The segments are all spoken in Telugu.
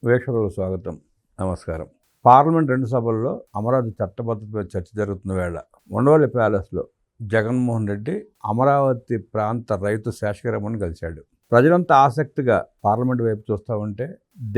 వీక్షకులకు స్వాగతం. నమస్కారం. పార్లమెంట్ 2 సభల్లో అమరావతి చట్టబద్ధతపై చర్చ జరుగుతున్న వేళ ఉండవల్లి ప్యాలెస్లో జగన్మోహన్ రెడ్డి అమరావతి ప్రాంత రైతు శేషగిరమ్మను కలిశాడు. ప్రజలంతా ఆసక్తిగా పార్లమెంట్ వైపు చూస్తూ ఉంటే,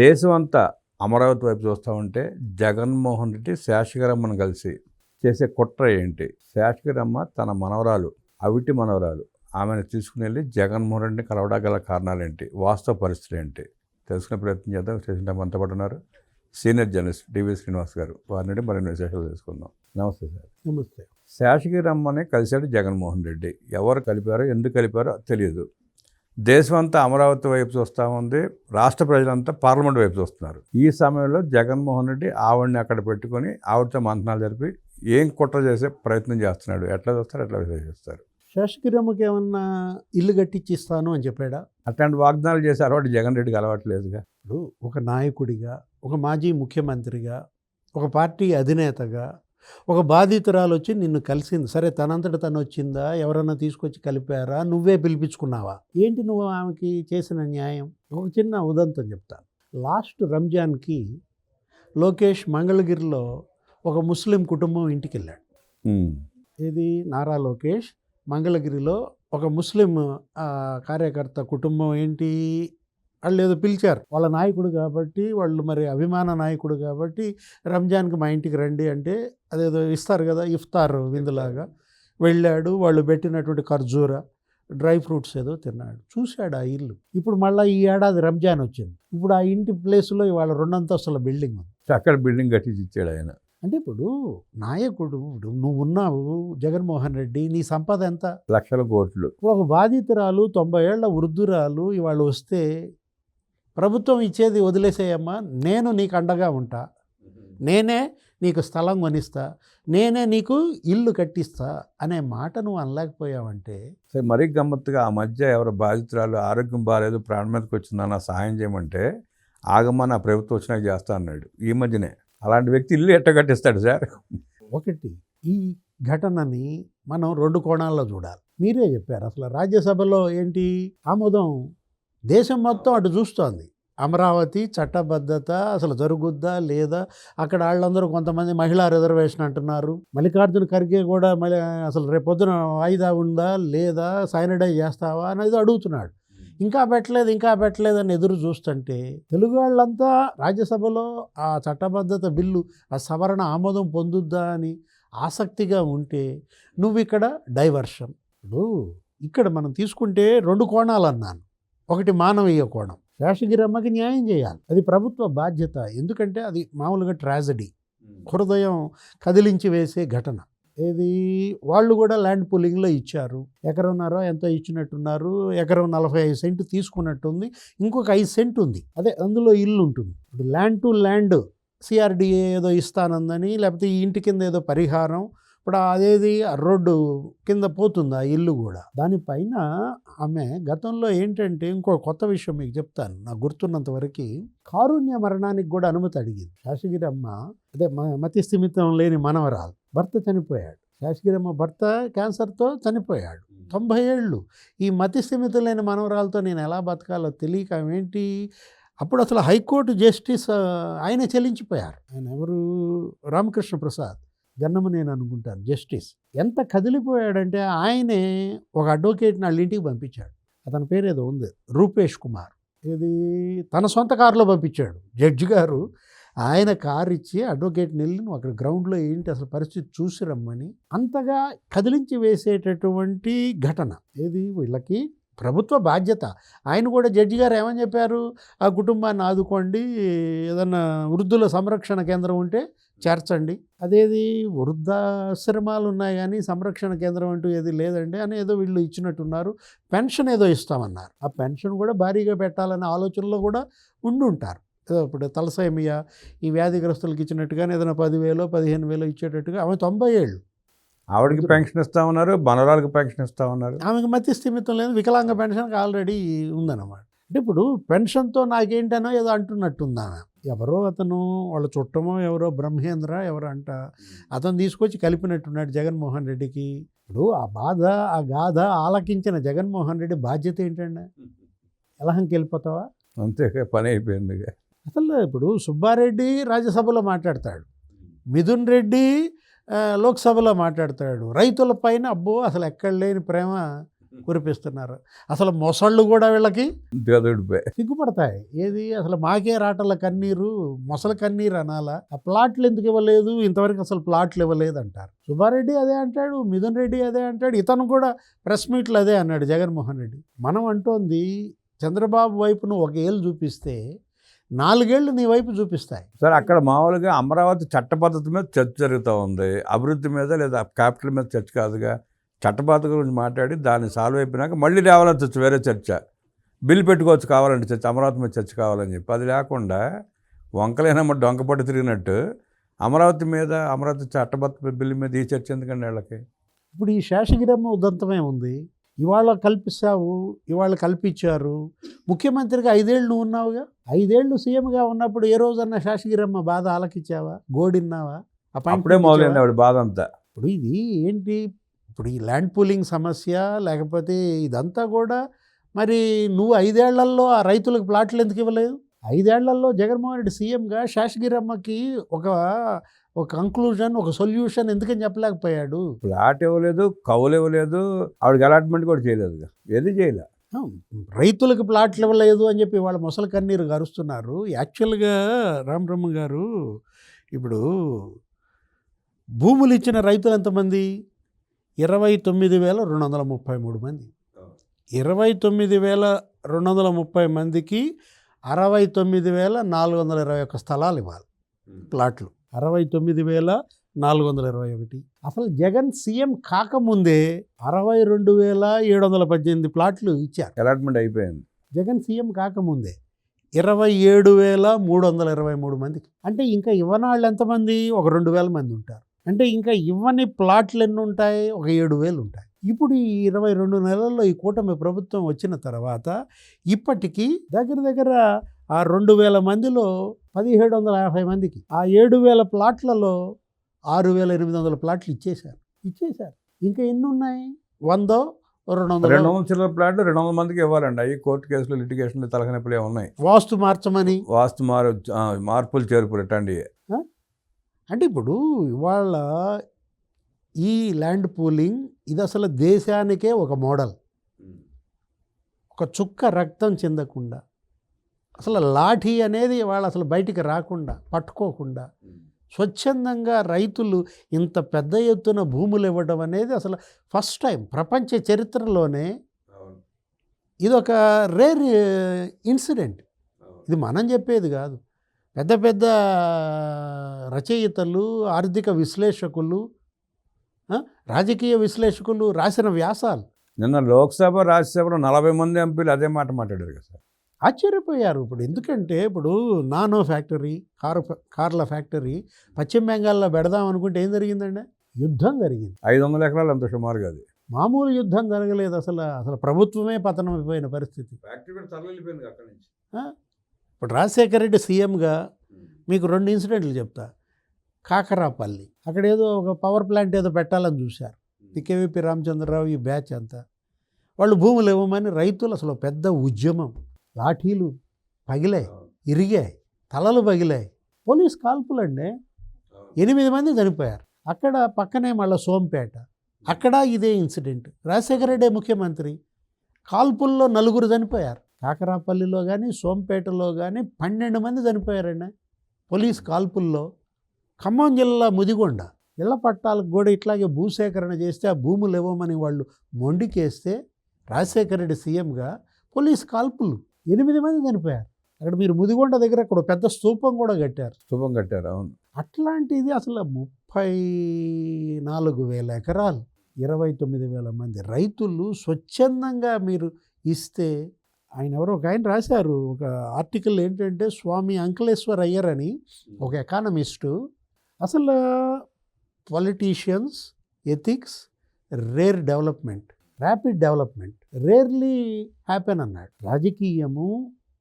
దేశం అంతా అమరావతి వైపు చూస్తూ ఉంటే, జగన్మోహన్ రెడ్డి శేషగిరమ్మను కలిసి చేసే కుట్ర ఏంటి? శేషగిరమ్మ తన మనవరాలు, అవిటి మనవరాలు, ఆమెను తీసుకుని వెళ్ళి జగన్మోహన్ రెడ్డిని కలవడానికి గల కారణాలేంటి, వాస్తవ పరిస్థితి ఏంటి తెలుసుకునే ప్రయత్నం చేద్దాం. స్టేషన్ మనతో పాటు ఉన్నారు సీనియర్ జర్నలిస్ట్ డివి శ్రీనివాస్ గారు. వారి నుండి మరిన్ని విశేషాలు తెలుసుకుందాం. నమస్తే సార్. నమస్తే. శేషగిరమ్మని కలిశాడు జగన్మోహన్ రెడ్డి. ఎవరు కలిపారో, ఎందుకు కలిపారో తెలియదు. దేశం అంతా అమరావతి వైపు చూస్తూ ఉంది, రాష్ట్ర ప్రజలంతా పార్లమెంట్ వైపు చూస్తున్నారు. ఈ సమయంలో జగన్మోహన్ రెడ్డి ఆవిడని అక్కడ పెట్టుకొని ఆవిడతో మంతనాలు జరిపి ఏం కుట్ర చేసే ప్రయత్నం చేస్తున్నాడు? ఎట్లా చూస్తారు, ఎట్లా విశ్లేషిస్తారు? శేషగిరమ్మకి ఏమన్నా ఇల్లు కట్టించిస్తాను అని చెప్పాడా? అట్లాంటి వాగ్దానాలు చేసే అలవాటు జగన్ రెడ్డికి అలవాట్లేదుగా. ఇప్పుడు ఒక నాయకుడిగా, ఒక మాజీ ముఖ్యమంత్రిగా, ఒక పార్టీ అధినేతగా, ఒక బాధితురాలు వచ్చి నిన్ను కలిసింది. సరే, తనంతట తను వచ్చిందా, ఎవరన్నా తీసుకొచ్చి కలిపారా, నువ్వే పిలిపించుకున్నావా? ఏంటి నువ్వు ఆమెకి చేసిన న్యాయం? ఒక చిన్న ఉదంతం చెప్తాను. లాస్ట్ రంజాన్కి లోకేష్ మంగళగిరిలో ఒక ముస్లిం కుటుంబం ఇంటికి వెళ్ళాడు. ఇది నారా లోకేష్ మంగళగిరిలో ఒక ముస్లిం కార్యకర్త కుటుంబం ఏంటి, వాళ్ళు ఏదో పిలిచారు, వాళ్ళ నాయకుడు కాబట్టి, వాళ్ళు మరి అభిమాన నాయకుడు కాబట్టి రంజాన్కి మా ఇంటికి రండి అంటే అదేదో ఇస్తారు కదా, ఇఫ్తార్ విందులాగా. వెళ్ళాడు, వాళ్ళు పెట్టినటువంటి ఖర్జూరా, డ్రై ఫ్రూట్స్ ఏదో తిన్నాడు, చూశాడు ఆ ఇల్లు. ఇప్పుడు మళ్ళీ ఈ ఏడాది రంజాన్ వచ్చింది. ఇప్పుడు ఆ ఇంటి ప్లేస్లో ఇవాళ 2 అంతస్తుల బిల్డింగ్ ఉంది. అక్కడ బిల్డింగ్ కట్టించి ఇచ్చాడు ఆయన. అంటే ఇప్పుడు నాయకుడు, నువ్వు ఉన్నావు జగన్మోహన్ రెడ్డి, నీ సంపద ఎంత? లక్షల కోట్లు. ఇప్పుడు ఒక బాధితురాలు 90 ఏళ్ల వృద్ధురాలు ఇవాళ వస్తే ప్రభుత్వం ఇచ్చేది వదిలేసేయమ్మా, నేను నీకు అండగా ఉంటా, నేనే నీకు స్థలం కొనిస్తా, నేనే నీకు ఇల్లు కట్టిస్తా అనే మాట నువ్వు అనలేకపోయావంటే మరీ గమ్మత్తుగా ఆ మధ్య ఎవరు బాధితురాలు ఆరోగ్యం బాగాలేదు, ప్రాణం మీదకి వచ్చిందన్న సహాయం చేయమంటే ఆగమ్మా నా ప్రభుత్వం వచ్చినాక చేస్తా అన్నాడు. ఈ మధ్యనే అలాంటి వ్యక్తి ఇల్లు ఎట్ట కట్టిస్తాడు సార్? ఒకటి, ఈ ఘటనని మనం 2 కోణాల్లో చూడాలి. మీరే చెప్పారు, అసలు రాజ్యసభలో ఏంటి ఆమోదం, దేశం మొత్తం అటు చూస్తోంది. అమరావతి చట్టబద్ధత అసలు జరుగుద్దా లేదా, అక్కడ వాళ్ళందరూ కొంతమంది మహిళా రిజర్వేషన్ అంటున్నారు. మల్లికార్జున ఖర్గే కూడా మళ్ళీ అసలు రేపొద్దున వాయిదా ఉందా లేదా, సైనడైజ్ చేస్తావా అనేది అడుగుతున్నాడు. ఇంకా పెట్టలేదు అని ఎదురు చూస్తుంటే తెలుగు వాళ్ళంతా రాజ్యసభలో ఆ చట్టబద్ధత బిల్లు, ఆ సవరణ ఆమోదం పొందుద్దా అని ఆసక్తిగా ఉంటే నువ్వు ఇక్కడ డైవర్షన్. ఇప్పుడు ఇక్కడ మనం తీసుకుంటే 2 కోణాలు అన్నాను. ఒకటి మానవీయ కోణం, శేషగిరమ్మకి న్యాయం చేయాలి, అది ప్రభుత్వ బాధ్యత. ఎందుకంటే అది మామూలుగా ట్రాజడీ, హృదయం కదిలించి వేసే ఘటన. ఏది, వాళ్ళు కూడా ల్యాండ్ పూలింగ్లో ఇచ్చారు, ఎకరన్నర ఎంతో ఇచ్చినట్టున్నారు, ఎకరం 45 సెంటు తీసుకున్నట్టుంది, ఇంకొక 5 సెంటు ఉంది, అదే అందులో ఇల్లు ఉంటుంది. ఇప్పుడు ల్యాండ్ టు ల్యాండ్ సిఆర్డిఏ ఏదో ఇస్తానందని, లేకపోతే ఈ ఇంటి కింద ఏదో పరిహారం, ఇప్పుడు అదేది రోడ్డు కింద పోతుంది ఆ ఇల్లు కూడా. దానిపైన ఆమె గతంలో ఏంటంటే, ఇంకో కొత్త విషయం మీకు చెప్తాను, నాకు గుర్తున్నంత వరకు కారుణ్య మరణానికి కూడా అనుమతి అడిగింది శేషగిరమ్మ. అదే మతి స్థిమితం లేని మనవరాలు, భర్త చనిపోయాడు, శేషగిరమ్మ భర్త క్యాన్సర్తో చనిపోయాడు, 90 ఏళ్ళు. ఈ మతి స్థిమితం లేని మనవరాలతో నేను ఎలా బతకాలో తెలియక ఏంటి, అప్పుడు అసలు హైకోర్టు జస్టిస్ ఆయన చెల్లించిపోయారు. ఆయన ఎవరు, రామకృష్ణ ప్రసాద్ జన్మ నేను అనుకుంటాను జస్టిస్. ఎంత కదిలిపోయాడంటే ఆయనే ఒక అడ్వకేట్ని వాళ్ళ ఇంటికి పంపించాడు. అతని పేరు ఏదో ఉంది, రూపేష్ కుమార్. ఇది తన సొంత కారులో పంపించాడు జడ్జి గారు. ఆయన కారు ఇచ్చి అడ్వకేట్ని వెళ్ళి నువ్వు అక్కడ గ్రౌండ్లో ఏంటి అసలు పరిస్థితి చూసి రమ్మని, అంతగా కదిలించి వేసేటటువంటి ఘటన. ఏది, వీళ్ళకి ప్రభుత్వ బాధ్యత. ఆయన కూడా జడ్జి గారు ఏమని చెప్పారు, ఆ కుటుంబాన్ని ఆదుకోండి, ఏదన్నా వృద్ధుల సంరక్షణ కేంద్రం ఉంటే చేర్చండి. అదేది, వృద్ధాశ్రమాలు ఉన్నాయి కానీ సంరక్షణ కేంద్రం అంటూ ఏది లేదండి అని ఏదో వీళ్ళు ఇచ్చినట్టున్నారు. పెన్షన్ ఏదో ఇస్తామన్నారు, ఆ పెన్షన్ కూడా భారీగా పెట్టాలనే ఆలోచనలో కూడా ఉండుంటారు. ఏదో ఇప్పుడు తలసేమియా ఈ వ్యాధిగ్రస్తులకు ఇచ్చినట్టుగానే ఏదైనా 10,000 15,000 ఇచ్చేటట్టుగా. ఆమె 90 ఏళ్ళు, ఆవిడకి పెన్షన్ ఇస్తా ఉన్నారు, మనవరాలకు పెన్షన్ ఇస్తా ఉన్నారు. ఆమెకు మతి స్థిమితం లేదు, వికలాంగ పెన్షన్కి ఆల్రెడీ ఉందన్నమాట. అంటే ఇప్పుడు పెన్షన్తో నాకేంటనో ఏదో అంటున్నట్టుంది ఆమె. ఎవరో అతను వాళ్ళ చుట్టమో ఎవరో, బ్రహ్మేంద్ర ఎవరో అంట, అతను తీసుకొచ్చి కలిపినట్టున్నాడు జగన్మోహన్ రెడ్డికి. ఇప్పుడు ఆ బాధ, ఆ గాథ ఆలకించిన జగన్మోహన్ రెడ్డి బాధ్యత ఏంటండి? ఎలహంకి వెళ్ళిపోతావా? అంతే, పని అయిపోయింది. అసలు ఇప్పుడు సుబ్బారెడ్డి రాజ్యసభలో మాట్లాడతాడు, మిథున్ రెడ్డి లోక్సభలో మాట్లాడతాడు. రైతుల పైన అబ్బో అసలు ఎక్కడ లేని ప్రేమ కురిపిస్తున్నారు. అసలు మొసళ్ళు కూడా వీళ్ళకి దేవుడిపై సిగ్గుపడతాయి. ఏది అసలు మాకే రాటల కన్నీరు, మొసల కన్నీరు అనాలా? ఆ ప్లాట్లు ఎందుకు ఇవ్వలేదు, ఇంతవరకు అసలు ప్లాట్లు ఇవ్వలేదు అంటారు. సుబ్బారెడ్డి అదే అంటాడు, మిథున్ రెడ్డి అదే అంటాడు, ఇతను కూడా ప్రెస్ మీట్లు అదే అన్నాడు జగన్మోహన్ రెడ్డి. మనం అంటోంది చంద్రబాబు వైపును ఒక ఏళ్ళు చూపిస్తే 4 ఏళ్ళు నీ వైపు చూపిస్తాయి. సార్ అక్కడ మామూలుగా అమరావతి చట్ట పద్ధతి మీద చర్చ జరుగుతూ ఉంది, అభివృద్ధి మీద లేదా క్యాపిటల్ మీద చర్చ కాదుగా. చట్టపద్ధతి గురించి మాట్లాడి దాన్ని సాల్వ్ అయిపోయినాక మళ్ళీ రావాలని వేరే చర్చ, బిల్లు పెట్టుకోవచ్చు కావాలంటే చర్చ, అమరావతి మీద చర్చ కావాలని చెప్పి. అది లేకుండా వంకలైనమ్మ డొంకపట్టి తిరిగినట్టు అమరావతి చట్టబద్ధ బిల్లు మీద ఈ చర్చ ఎందుకండి వాళ్ళకి? ఇప్పుడు ఈ శేషగిరమ్మ ఉదంతమే ఉంది. ఇవాళ కల్పిస్తావు, ఇవాళ కల్పించారు. ముఖ్యమంత్రిగా 5 ఏళ్ళు నువ్వు ఉన్నావుగా, 5 ఏళ్ళు సీఎంగా ఉన్నప్పుడు ఏ రోజన్నా శేషగిరమ్మ బాధ ఆలకించావా, గోడిన్నావా? అప్పుడే మొదలైంది ఆవిడ బాధ అంతా. ఇప్పుడు ఇది ఏంటి, ఇప్పుడు ఈ ల్యాండ్ పూలింగ్ సమస్య లేకపోతే ఇదంతా కూడా మరి నువ్వు 5 ఏళ్లలో ఆ రైతులకు ప్లాట్లు ఎందుకు ఇవ్వలేదు? 5 ఏళ్లలో జగన్మోహన్ రెడ్డి సీఎంగా శేషగిరమ్మకి ఒక కంక్లూజన్, ఒక సొల్యూషన్ ఎందుకని చెప్పలేకపోయాడు? ప్లాట్ ఇవ్వలేదు, కౌలు ఇవ్వలేదు, ఆవిడకి అలాట్మెంట్ కూడా చేయలేదు, ఏది చేయలే. రైతులకు ప్లాట్లు ఇవ్వలేదు అని చెప్పి వాళ్ళ మొసలి కన్నీరు గరుస్తున్నారు. యాక్చువల్గా రామబ్రహ్మ గారు, ఇప్పుడు భూములు ఇచ్చిన రైతులు ఎంతమంది? 29,233 మంది. 29,230 మందికి 69,421 స్థలాలు ఇవ్వాలి, ప్లాట్లు 69,421. అసలు జగన్ సీఎం కాకముందే 62,718 ప్లాట్లు ఇచ్చారు, అలాట్మెంట్ అయిపోయింది. జగన్ సీఎం కాకముందే 27,323 మందికి. అంటే ఇంకా ఇవ్వని వాళ్ళు ఎంతమంది? ఒక 2,000 మంది ఉంటారు. అంటే ఇంకా ఇవ్వని ప్లాట్లు ఎన్ని ఉంటాయి? ఒక 7,000 ఉంటాయి. ఇప్పుడు ఈ 22 నెలల్లో ఈ కూటమి ప్రభుత్వం వచ్చిన తర్వాత ఇప్పటికీ దగ్గర ఆ 2,000 మందిలో 1,750 మందికి ఆ 7,000 ప్లాట్లలో 6,800 ప్లాట్లు ఇచ్చేశారు. ఇంకా ఎన్ని ఉన్నాయి? 100, 200 చిల్లర ప్లాట్లు 200 మందికి ఇవ్వాలండి. అవి కోర్టు కేసులు, లిటిగేషన్లు, తలకనొప్పులు ఏమున్నాయి, వాస్తు మార్చమని, మార్పులు చేర్పులు ఎట్టండి. అంటే ఇప్పుడు ఇవాళ ఈ ల్యాండ్ పూలింగ్ ఇది అసలు దేశానికే ఒక మోడల్. ఒక చుక్క రక్తం చెందకుండా, అసలు లాఠీ అనేది వాళ్ళు అసలు బయటికి రాకుండా, పట్టుకోకుండా స్వచ్ఛందంగా రైతులు ఇంత పెద్ద ఎత్తున భూములు ఇవ్వడం అనేది అసలు ఫస్ట్ టైం ప్రపంచ చరిత్రలోనే. ఇది ఒక రేర్ ఇన్సిడెంట్. ఇది మనం చెప్పేది కాదు, పెద్ద పెద్ద రచయితలు, ఆర్థిక విశ్లేషకులు, రాజకీయ విశ్లేషకులు రాసిన వ్యాసాలు. నిన్న లోక్సభ, రాజ్యసభలో 40 మంది ఎంపీలు అదే మాట మాట్లాడారు కదా సార్. ఆశ్చర్యపోయారు. ఇప్పుడు ఎందుకంటే ఇప్పుడు నానో ఫ్యాక్టరీ, కార్ల ఫ్యాక్టరీ పశ్చిమ బెంగాల్లో పెడదాం అనుకుంటే ఏం జరిగిందండి? యుద్ధం జరిగింది. 500 ఎకరాలు అంత సుమారుగా. అది మామూలు యుద్ధం జరగలేదు. అసలు ప్రభుత్వమే పతనం అయిపోయిన పరిస్థితి. ఇప్పుడు రాజశేఖర రెడ్డి సీఎంగా మీకు 2 ఇన్సిడెంట్లు చెప్తా. కాకరాపల్లి అక్కడ ఏదో ఒక పవర్ ప్లాంట్ ఏదో పెట్టాలని చూశారు. కేవీపీ రామచంద్రరావు ఈ బ్యాచ్ అంతా వాళ్ళు భూములు ఇవ్వమని రైతులు అసలు పెద్ద ఉద్యమం, లాఠీలు పగిలాయి, ఇరిగాయి, తలలు పగిలాయి, పోలీస్ కాల్పులండి, 8 మంది చనిపోయారు. అక్కడ పక్కనే మళ్ళీ సోంపేట, అక్కడ ఇదే ఇన్సిడెంట్. రాజశేఖర రెడ్డి ముఖ్యమంత్రి, కాల్పుల్లో 4 చనిపోయారు. కాకరాపల్లిలో కానీ సోంపేటలో కానీ 12 మంది చనిపోయారండి పోలీస్ కాల్పుల్లో. ఖమ్మం జిల్లా ముదిగొండ ఇళ్ల పట్టాలకు కూడా ఇట్లాగే భూసేకరణ చేస్తే ఆ భూములు ఇవ్వమని వాళ్ళు మొండికేస్తే రాజశేఖర రెడ్డి సీఎంగా పోలీస్ కాల్పులు 8 మంది చనిపోయారు. అక్కడ మీరు ముదిగొండ దగ్గర అక్కడ పెద్ద స్తూపం కూడా కట్టారు. అవును. అట్లాంటిది అసలు 34,000 ఎకరాలు, 29,000 మంది రైతులు స్వచ్ఛందంగా మీరు ఇస్తే, ఆయన ఎవరో ఒక ఆయన రాశారు ఒక ఆర్టికల్ ఏంటంటే, స్వామి అంకలేశ్వర్ అయ్యర్ అని ఒక ఎకానమిస్టు, అసలు politicians ethics, rare development, rapid development rarely happen అన్నాడు. రాజకీయము,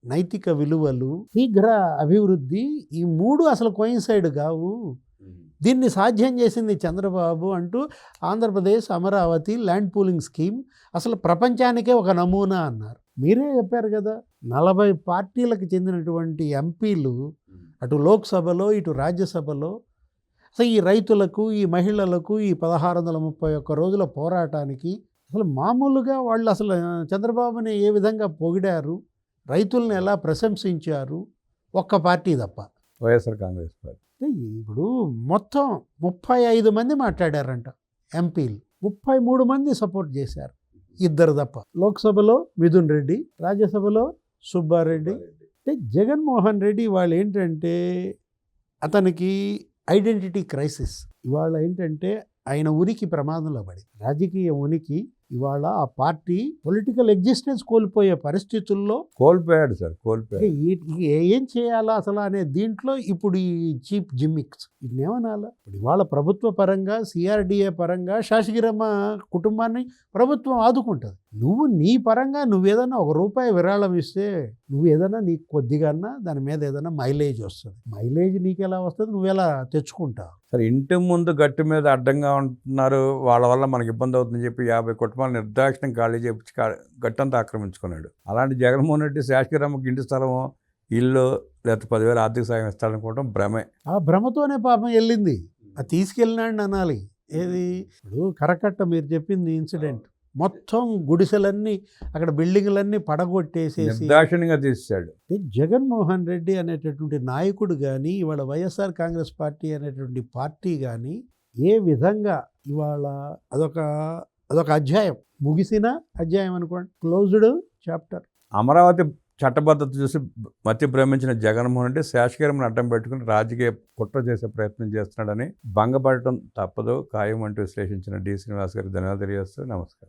నైతిక విలువలు, శీఘ్ర అభివృద్ధి, ఈ 3 అసలు కోయిన్సైడ్ కావు. దీన్ని సాధ్యం చేసింది చంద్రబాబు అంటూ Andhra Pradesh Amaravati land pooling scheme అసలు ప్రపంచానికే ఒక నమూనా అన్నారు. మీరే చెప్పారు కదా, 40 పార్టీలకు చెందినటువంటి ఎంపీలు అటు లోక్సభలో ఇటు రాజ్యసభలో అసలు ఈ రైతులకు, ఈ మహిళలకు, ఈ 1631 రోజుల పోరాటానికి అసలు మామూలుగా వాళ్ళు అసలు చంద్రబాబుని ఏ విధంగా పొగిడారు, రైతుల్ని ఎలా ప్రశంసించారు, ఒక్క పార్టీ తప్ప. వైఎస్ఆర్ కాంగ్రెస్ పార్టీ. ఇప్పుడు మొత్తం 35 మంది మాట్లాడారంట ఎంపీలు, 33 మంది సపోర్ట్ చేశారు, ఇద్దరు తప్ప. లోక్సభలో మిథున్ రెడ్డి, రాజ్యసభలో సుబ్బారెడ్డి. అంటే జగన్మోహన్ రెడ్డి వాళ్ళు ఏంటంటే అతనికి ఐడెంటిటీ క్రైసిస్. ఇవాళ ఏంటంటే ఆయన ఉనికి ప్రమాదంలో పడి, రాజకీయ ఉనికి ఇవాళ ఆ పార్టీ పొలిటికల్ ఎగ్జిస్టెన్స్ కోల్పోయే పరిస్థితుల్లో కోల్పోయాడు సార్, కోల్పోయాడు. ఏం చేయాలా అసలు అనే దీంట్లో ఇప్పుడు ఈ చీప్ జిమ్మిక్స్ ఇన్నేమనాలా. ఇప్పుడు ఇవాళ ప్రభుత్వ పరంగా, సిఆర్డిఏ పరంగా శాసగిరమ్మ కుటుంబాన్ని ప్రభుత్వం ఆదుకుంటుంది. నువ్వు నీ పరంగా నువ్వేదన్నా ₹1 విరాళం ఇస్తే నువ్వు ఏదైనా నీకు కొద్దిగా దాని మీద ఏదైనా మైలేజ్ వస్తుంది. మైలేజ్ నీకు ఎలా వస్తుంది, నువ్వెలా తెచ్చుకుంటావు? సరే, ఇంటి ముందు గట్టి మీద అడ్డంగా ఉంటున్నారు, వాళ్ళ వల్ల మనకి ఇబ్బంది అవుతుందని చెప్పి 50 కుటుంబాలు నిర్దాక్షిణ్యం ఖాళీ చేపించి గట్టంతా ఆక్రమించుకున్నాడు. అలాంటి జగన్మోహన్ రెడ్డి శాసగిరమ్మకి ఇంటి స్థలము, ఇల్లు, లేకపోతే 10,000 ఆర్థిక సాయం ఇస్తాడనుకోవడం భ్రమే. ఆ భ్రమతోనే పాపం వెళ్ళింది. అది తీసుకెళ్ళినాడు అనాలి. ఏది ఇప్పుడు కరకట్ట మీరు చెప్పింది ఇన్సిడెంట్, మొత్తం గుడిసెలన్నీ అక్కడ బిల్డింగ్లన్నీ పడగొట్టేసేసి నిర్దాక్షిణ్యంగా తీసాడు. జగన్మోహన్ రెడ్డి అనేటటువంటి నాయకుడు కానీ, ఇవాళ వైఎస్ఆర్ కాంగ్రెస్ పార్టీ అనేటువంటి పార్టీ కానీ ఏ విధంగా ఇవాళ అదొక అధ్యాయం, ముగిసిన అధ్యాయం అనుకోండి, క్లోజ్డ్ చాప్టర్. అమరావతి చట్టబద్ధత చూసి మతి భ్రమించిన జగన్మోహన్ రెడ్డి శాసగిరమ్మను అడ్డం పెట్టుకుని రాజకీయ కుట్ర చేసే ప్రయత్నం చేస్తున్నాడని భంగపడటం తప్పదు ఖాయం అంటూ విశ్లేషించిన డి శ్రీనివాస్ గారికి ధన్యవాదాలు తెలియజేస్తూ నమస్కారం.